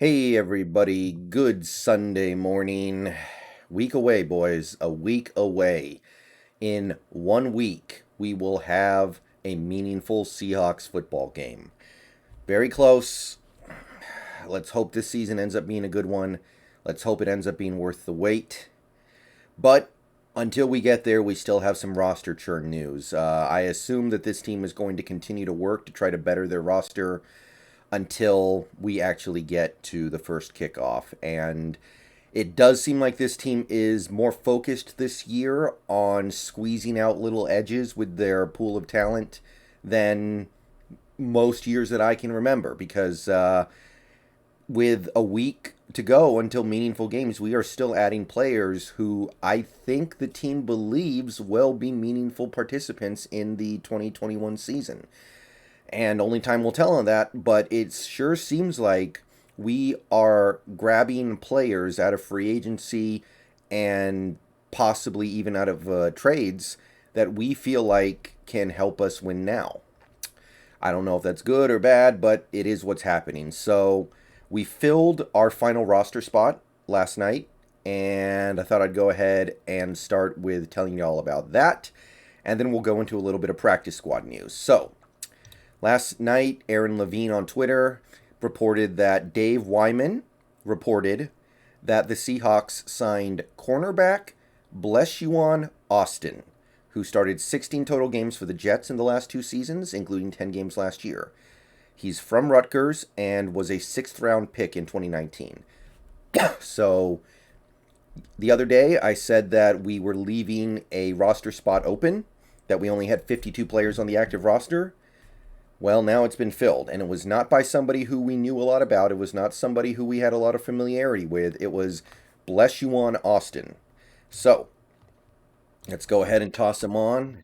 Hey everybody, good Sunday morning. Week away, boys, a week away. In 1 week, we will have a meaningful Seahawks football game. Very close. Let's hope this season ends up being a good one. Let's hope it ends up being worth the wait. But until we get there, we still have some roster churn news. I assume that this team is going to continue to work to try to better their roster until we actually get to the first kickoff. And it does seem like this team is more focused this year on squeezing out little edges with their pool of talent than most years that I can remember. Because with a week to go until meaningful games, we are still adding players who I think the team believes will be meaningful participants in the 2021 season. And only time will tell on that, but it sure seems like we are grabbing players out of free agency and possibly even out of trades that we feel like can help us win now. I don't know if that's good or bad, but it is what's happening. So we filled our final roster spot last night, and I thought I'd go ahead and start with telling you all about that, and then we'll go into a little bit of practice squad news. So last night, Aaron Levine on Twitter reported that Dave Wyman reported that the Seahawks signed cornerback Blessuan Austin, who started 16 total games for the Jets in the last 2 seasons, including 10 games last year. He's from Rutgers and was a 6th-round pick in 2019. So the other day, I said that we were leaving a roster spot open, that we only had 52 players on the active roster. Well, now it's been filled, and it was not by somebody who we knew a lot about. It was not somebody who we had a lot of familiarity with. It was Blessuan Austin. So, let's go ahead and toss him on.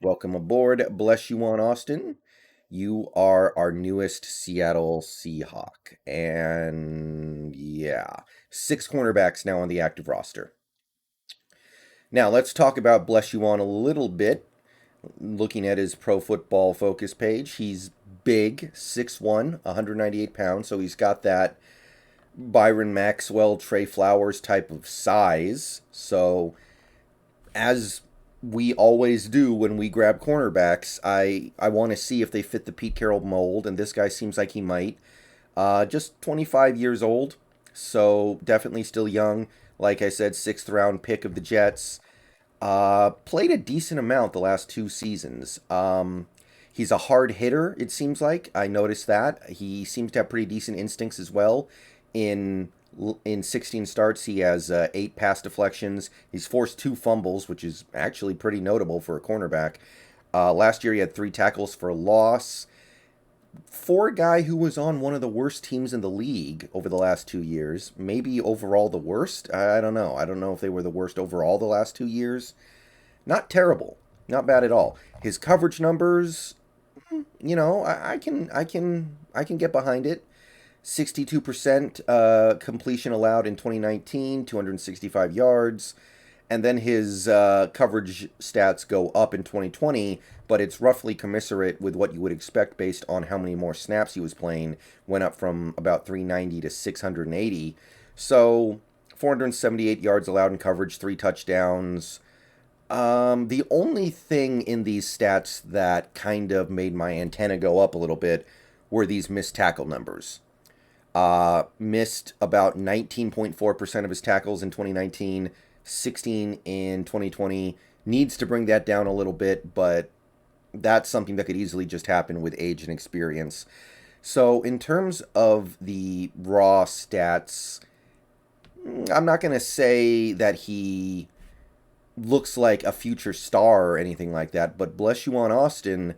Welcome aboard, Blessuan Austin. You are our newest Seattle Seahawk. And yeah, 6 cornerbacks now on the active roster. Now, let's talk about Blessuan a little bit. Looking at his Pro Football Focus page, he's big, 6'1", 198 pounds, so he's got that Byron Maxwell, Trey Flowers type of size. So, as we always do when we grab cornerbacks, I want to see if they fit the Pete Carroll mold, and this guy seems like he might. Just 25 years old, so definitely still young. Like I said, 6th-round pick of the Jets. Played a decent amount the last 2 seasons. He's a hard hitter, it seems like. I noticed that. He seems to have pretty decent instincts as well. In 16 starts, he has 8 pass deflections. He's forced 2 fumbles, which is actually pretty notable for a cornerback. Last year, he had 3 tackles for a loss. For a guy who was on one of the worst teams in the league over the last 2 years, maybe overall the worst. I don't know. I don't know if they were the worst overall the last 2 years. Not terrible. Not bad at all. His coverage numbers, I can get behind it. 62% completion allowed in 2019, 265 yards. And then his coverage stats go up in 2020, but it's roughly commensurate with what you would expect based on how many more snaps he was playing. Went up from about 390 to 680. So 478 yards allowed in coverage, 3 touchdowns. The only thing in these stats that kind of made my antenna go up a little bit were these missed tackle numbers. Missed about 19.4% of his tackles in 2019, 16 in 2020. Needs to bring that down a little bit, but that's something that could easily just happen with age and experience. So in terms of the raw stats, I'm not going to say that he looks like a future star or anything like that, but Blessuan Austin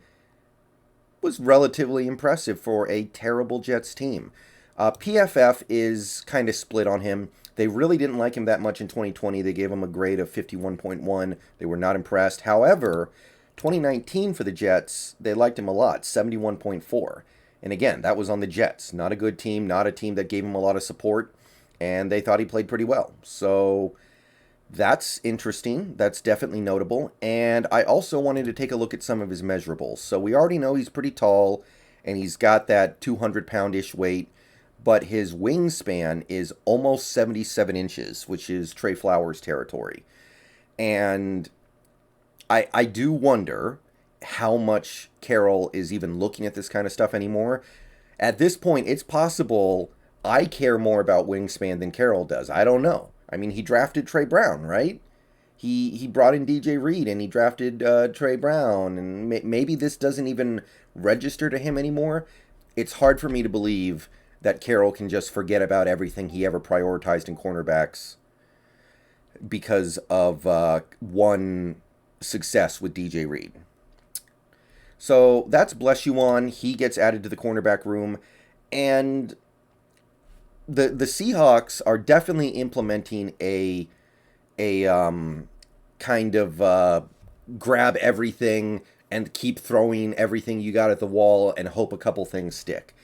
was relatively impressive for a terrible Jets team. PFF is kind of split on him. They really didn't like him that much in 2020. They gave him a grade of 51.1. They were not impressed. However, 2019 for the Jets, they liked him a lot, 71.4. And again, that was on the Jets. Not a good team, not a team that gave him a lot of support, and they thought he played pretty well. So that's interesting. That's definitely notable. And I also wanted to take a look at some of his measurables. So we already know he's pretty tall, and he's got that 200-pound-ish weight. but his wingspan is almost 77 inches, which is Trey Flowers territory. And I do wonder how much Carroll is even looking at this kind of stuff anymore. At this point, it's possible I care more about wingspan than Carroll does. I don't know. I mean, he drafted Trey Brown, right? He brought in DJ Reed and he drafted Trey Brown, and maybe this doesn't even register to him anymore. It's hard for me to believe that Carroll can just forget about everything he ever prioritized in cornerbacks because of one success with DJ Reed. So that's Blessuan. He gets added to the cornerback room, and the Seahawks are definitely implementing a kind of grab everything and keep throwing everything you got at the wall and hope a couple things stick.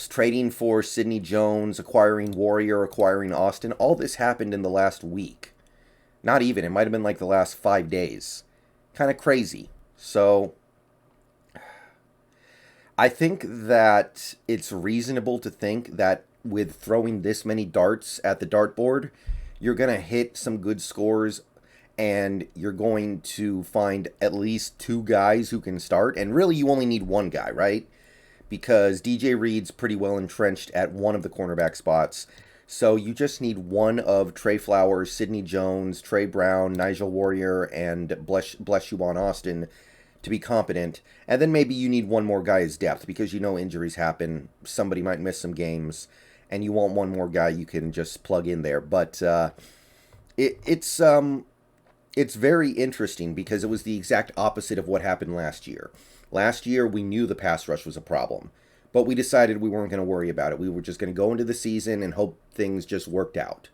Trading for Sidney Jones, acquiring Warrior, acquiring Austin. All this happened in the last week. Not even. It might have been like the last 5 days. Kind of crazy. So I think that it's reasonable to think that with throwing this many darts at the dartboard, you're going to hit some good scores, and you're going to find at least two guys who can start. And really, you only need one guy, right? Because DJ Reed's pretty well entrenched at one of the cornerback spots. So you just need one of Trey Flowers, Sidney Jones, Trey Brown, Nigel Warrior, and Blessuan Austin to be competent. And then maybe you need one more guy as depth, because injuries happen. Somebody might miss some games, and you want one more guy you can just plug in there. But it's very interesting because it was the exact opposite of what happened last year. Last year, we knew the pass rush was a problem, but we decided we weren't going to worry about it. We were just going to go into the season and hope things just worked out.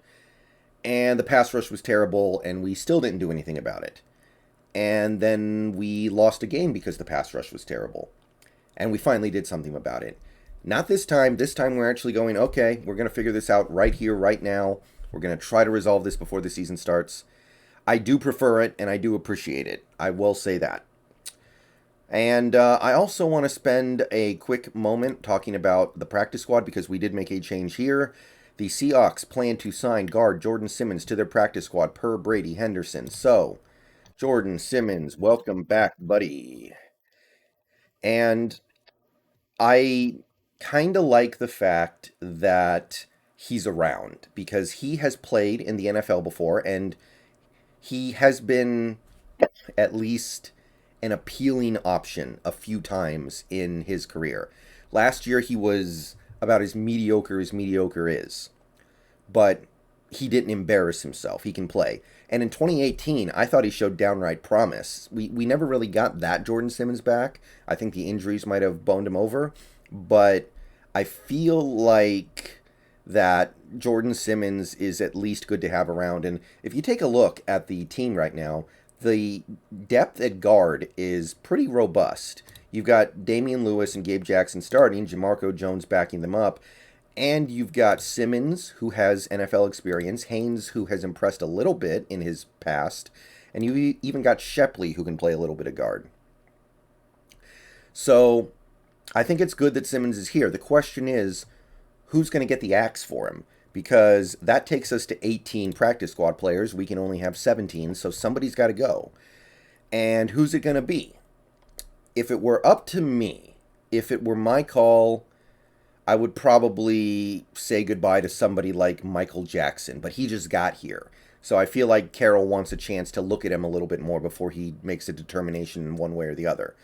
And the pass rush was terrible, and we still didn't do anything about it. And then we lost a game because the pass rush was terrible. And we finally did something about it. Not this time. This time we're actually going, okay, we're going to figure this out right here, right now. We're going to try to resolve this before the season starts. I do prefer it, and I do appreciate it. I will say that. And I also want to spend a quick moment talking about the practice squad, because we did make a change here. The Seahawks plan to sign guard Jordan Simmons to their practice squad per Brady Henderson. So, Jordan Simmons, welcome back, buddy. And I kind of like the fact that he's around, because he has played in the NFL before, and he has been at least an appealing option a few times in his career. Last year, he was about as mediocre is, but he didn't embarrass himself. He can play. And in 2018, I thought he showed downright promise. We never really got that Jordan Simmons back. I think the injuries might have boned him over, but I feel like that Jordan Simmons is at least good to have around. And if you take a look at the team right now, the depth at guard is pretty robust. You've got Damian Lewis and Gabe Jackson starting, Jamarco Jones backing them up, and you've got Simmons, who has NFL experience, Haynes, who has impressed a little bit in his past, and you even got Shepley, who can play a little bit of guard. So I think it's good that Simmons is here. The question is, who's going to get the axe for him? Because that takes us to 18 practice squad players. We can only have 17, so somebody's got to go. And who's it going to be? If it were up to me, if it were my call, I would probably say goodbye to somebody like Michael Jackson, but he just got here. So I feel like Carroll wants a chance to look at him a little bit more before he makes a determination in one way or the other.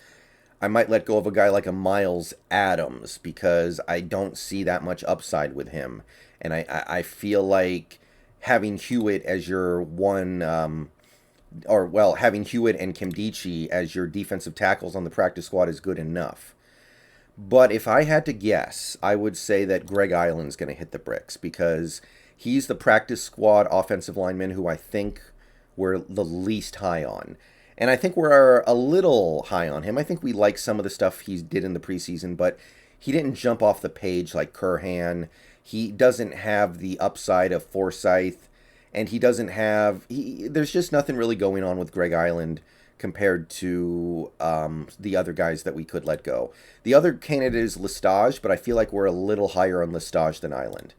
I might let go of a guy like a Miles Adams, because I don't see that much upside with him. And I feel like having Hewitt as your one, having Hewitt and Kimdichie as your defensive tackles on the practice squad is good enough. But if I had to guess, I would say that Greg Eiland's going to hit the bricks, because he's the practice squad offensive lineman who I think we're the least high on. And I think we're a little high on him. I think we like some of the stuff he did in the preseason, but he didn't jump off the page like Curhan. He doesn't have the upside of Forsyth, and he doesn't have... there's just nothing really going on with Greg Eiland compared to the other guys that we could let go. The other candidate is Lestage, but I feel like we're a little higher on Lestage than Island.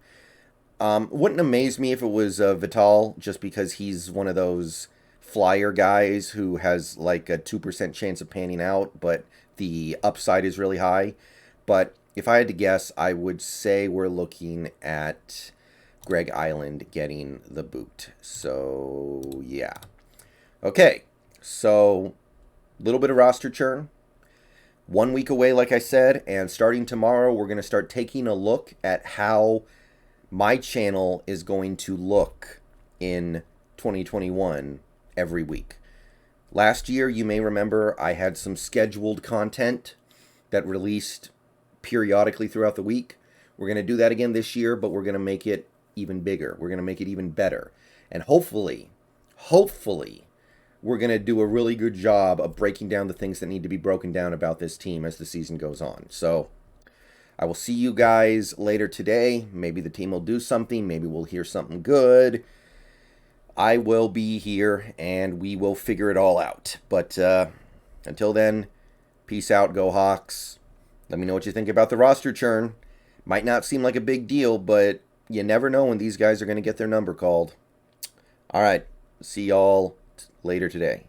Wouldn't amaze me if it was Vital, just because he's one of those flyer guys who has like a 2% chance of panning out, but the upside is really high. But if I had to guess, I would say we're looking at Greg Island getting the boot. So, yeah. Okay, so a little bit of roster churn. 1 week away, like I said, and starting tomorrow, we're going to start taking a look at how my channel is going to look in 2021 every week. Last year, you may remember, I had some scheduled content that released periodically throughout the week. We're going to do that again this year, but we're going to make it even bigger. We're going to make it even better. And hopefully, we're going to do a really good job of breaking down the things that need to be broken down about this team as the season goes on. So I will see you guys later today. Maybe the team will do something. Maybe we'll hear something good. I will be here, and we will figure it all out. But until then, peace out, go Hawks. Let me know what you think about the roster churn. Might not seem like a big deal, but you never know when these guys are going to get their number called. All right, see y'all later today.